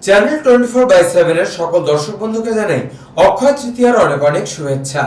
Channel 24/7 এর সকল দর্শক বন্ধুকে জানাই অক্ষয় তৃতীয়ার অনেক অনেক শুভেচ্ছা।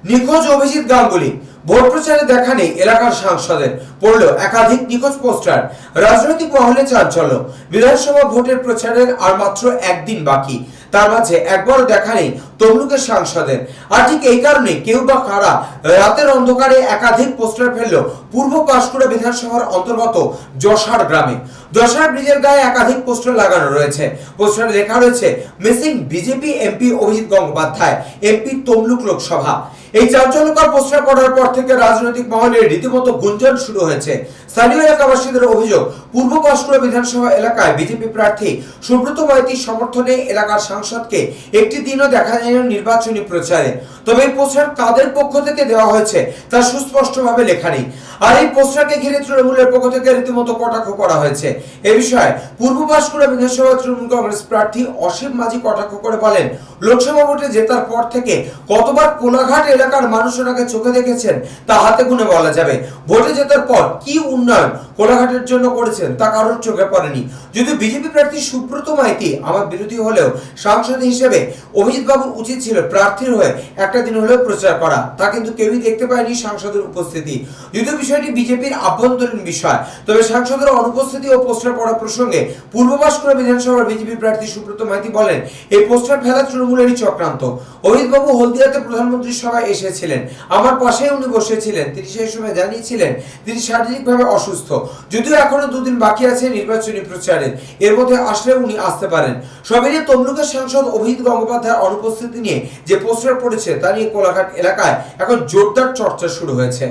নিখোঁজ অভিজিৎ গাঙ্গুলি ভোট প্রচারে দেখা নেই এলাকার সাংসদের, পড়ল একাধিক নিখোঁজ পোস্টার। রাজনৈতিক মহলে চাঞ্চল্য, বিধানসভা ভোটের প্রচারের আর মাত্র একদিন বাকি, তার মাঝে একবারও দেখা নেই তমলুকের সাংসদের। আর ঠিক এই কারণে কেউ বা কারা রাতের অন্ধকারে একাধিক পোস্টার ফেলল পূর্ব পাঁশকুড়া বিধানসভার অন্তর্গত যশার গ্রামে। যশার ব্রিজের গায়ে একাধিক পোস্টার লাগানো রয়েছে। পোস্টারে লেখা রয়েছে missing BJP MP Abhijit Gangopadhyay, MP Tamluk Lok Sabha. এই চাঞ্চল্যকর পোস্টার পড়ার পর থেকে রাজনৈতিক মহলে রীতিমতো গুঞ্জন শুরু হয়েছে। স্থানীয় এলাকাবাসীদের অভিযোগ, পূর্ব পাঁশকুড়া বিধানসভা এলাকায় বিজেপি প্রার্থী সুব্রত মাইতির সমর্থনে এলাকার সাংসদকে একটি দিনও দেখা যায়নি নির্বাচনী প্রচারে। তবে এই পোস্টার কাদের পক্ষ থেকে দেওয়া হয়েছে তা সুস্পষ্টভাবে লেখা নেই। আর এই পোস্টারকে ঘিরে তৃণমূলের পক্ষ থেকে রীতিমতো কটাক্ষ করা হয়েছে। এ বিষয়ে পূর্ব পাঁশকুড়া বিধানসভা তৃণমূল কংগ্রেস প্রার্থী অসীম মাঝি কটাক্ষ করে বলেন, লোকসভা ভোটে জেতার পর থেকে কতবার কোলাঘাট এলাকার মানুষ ওনাকে চোখে দেখেছেন তা হাতে গুনে বলা যাবে। ভোটে জেতার পর কি উন্নয়ন কোলাঘাটের জন্য করেছেন তা কারোর চোখে পড়েনি। যদি বিজেপি প্রার্থী সুব্রত মাইতি আমার বিরোধী হলেও সাংসদ হিসেবে অভিজিৎ বাবুর উচিত ছিল প্রার্থীর হয়ে একটা দিন হলেও প্রচার করা, তা কিন্তু কেউই দেখতে পায়নি সাংসদের উপস্থিতি। যদিও বিষয়টি বিজেপির আভ্যন্তরীণ বিষয়, তবে সাংসদের অনুপস্থিতি ও পোস্টার পড়া প্রসঙ্গে পূর্ব পাঁশকুড়া বিধানসভার বিজেপি প্রার্থী সুব্রত মাইতি বলেন, এই পোস্টার ফেলা তৃণমূলেরই চক্রান্ত। অভিজিৎ বাবু হলদিয়াতে প্রধানমন্ত্রীর সভায় এসেছিলেন, আমার পাশেই উনি বসেছিলেন। তিনি সেই সময় জানিয়েছিলেন তিনি শারীরিকভাবে অসুস্থ। যদিও এখনো দুদিন বাকি আছে নির্বাচনী প্রচারের, এর মধ্যে আসলে উনি আসতে পারেন। সব মিলিয়ে তমলুকের সাংসদ অভিজিৎ গঙ্গোপাধ্যায়ের অনুপস্থিতি নিয়ে যে পোস্টার পড়েছে তা নিয়ে কোলাঘাট এলাকায় এখন জোরদার চর্চা শুরু হয়েছে।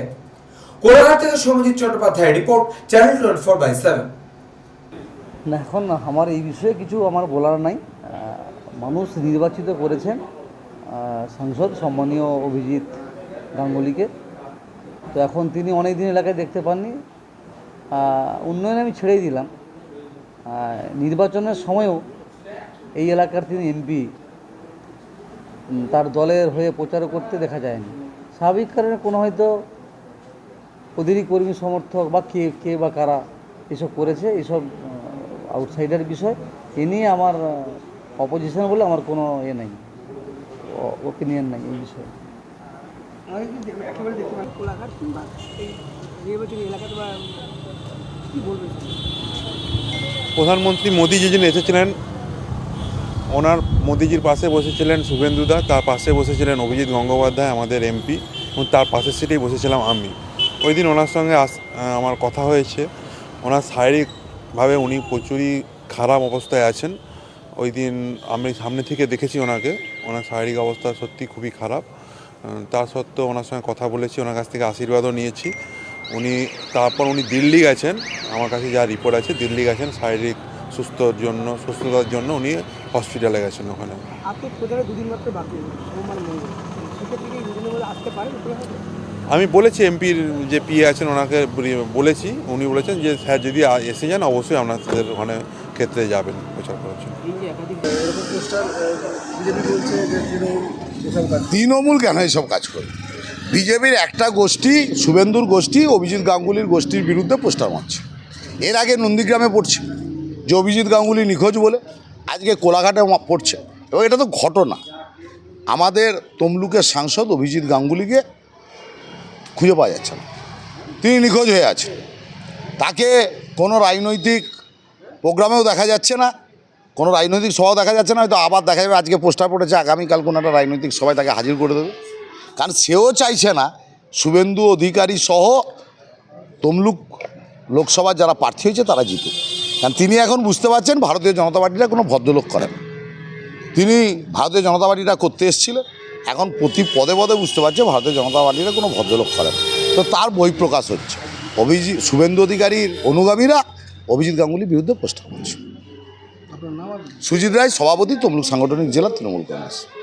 কোলাঘাট থেকে সৌম্যজিৎ চট্টোপাধ্যায় রিপোর্ট, চ্যানেল 24/7। না, এখন আমার এই বিষয়ে কিছু আমার বলার নাই। মানুষ নির্বাচিত করেছেন সাংসদ সম্মানীয় অভিজিৎ গাঙ্গুলিকে। তো এখন তিনি অনেক দিন এলাকায় দেখতে পাননি। উন্নয়ন আমি ছেড়েই দিলাম। নির্বাচনের সময়ও এই এলাকার তিনি এমপি, তার দলের হয়ে প্রচার করতে দেখা যায়নি। স্বাভাবিক কারণে কোনো হয়তো ওদেরই কর্মী সমর্থক বা কে বা কারা এসব করেছে, এসব আউটসাইডার বিষয়। এ নিয়ে আমার অপোজিশন বলে আমার কোনো নেই, ওপিনিয়ন নাই এই বিষয়ে। প্রধানমন্ত্রী মোদি যেদিন এসেছিলেন, ওনার মোদিজির পাশে বসেছিলেন শুভেন্দুদা, তার পাশে বসেছিলেন অভিজিৎ গঙ্গোপাধ্যায় আমাদের এমপি, এবং তার পাশের সিটেই বসেছিলাম আমি। ওই দিন ওনার সঙ্গে আমার কথা হয়েছে। ওনার শারীরিকভাবে উনি প্রচুরই খারাপ অবস্থায় আছেন। ওই দিন আমি সামনে থেকে দেখেছি ওনাকে, ওনার শারীরিক অবস্থা সত্যি খুবই খারাপ। তা সত্ত্বেও ওনার সঙ্গে কথা বলেছি, ওনার কাছ থেকে আশীর্বাদও নিয়েছি। তারপর উনি দিল্লি গেছেন, আমার কাছে যা রিপোর্ট আছে দিল্লি গেছেন শারীরিক সুস্থতার জন্য উনি হসপিটালে গেছেন ওখানে। আমি বলেছি এমপির যে পিএ আছেন ওনাকে বলেছি, উনি বলেছেন যে স্যার যদি এসে যান অবশ্যই আপনাদের ওখানে ক্ষেত্রে যাবেন প্রচার করার জন্য। তৃণমূল কেন এইসব কাজ করে? বিজেপির একটা গোষ্ঠী, শুভেন্দুর গোষ্ঠী, অভিজিৎ গাঙ্গুলির গোষ্ঠীর বিরুদ্ধে পোস্টার মারছে। এর আগে নন্দীগ্রামে পড়ছে যে অভিজিৎ গাঙ্গুলি নিখোঁজ বলে, আজকে কোলাঘাটে পড়ছে। এবং এটা তো ঘটনা। আমাদের তমলুকের সাংসদ অভিজিৎ গাঙ্গুলিকে খুঁজে পাওয়া যাচ্ছে না, তিনি নিখোঁজ হয়ে আছেন। তাকে কোনো রাজনৈতিক প্রোগ্রামেও দেখা যাচ্ছে না, কোনো রাজনৈতিক সভাও দেখা যাচ্ছে না। হয়তো আবার দেখা যাবে আজকে পোস্টার পড়েছে, আগামীকাল কোনো একটা রাজনৈতিক সভায় তাকে হাজির করে দেবে। কারণ সেও চাইছে না শুভেন্দু অধিকারী সহ তমলুক লোকসভার যারা প্রার্থী হয়েছে তারা জিতুক। কারণ তিনি এখন বুঝতে পারছেন ভারতীয় জনতা পার্টিটা কোনো ভদ্রলোক করেন। তিনি ভারতীয় জনতা পার্টিটা করতে এসেছিলেন, এখন প্রতি পদে পদে বুঝতে পারছে ভারতীয় জনতা পার্টিটা কোনো ভদ্রলোক করেন। তো তার বহিঃপ্রকাশ হচ্ছে। শুভেন্দু অধিকারীর অনুগামীরা অভিজিৎ গাঙ্গুলির বিরুদ্ধে পোস্টার করছে। সুজিত রায়, সভাপতি, তমলুক সাংগঠনিক জেলা তৃণমূল কংগ্রেস।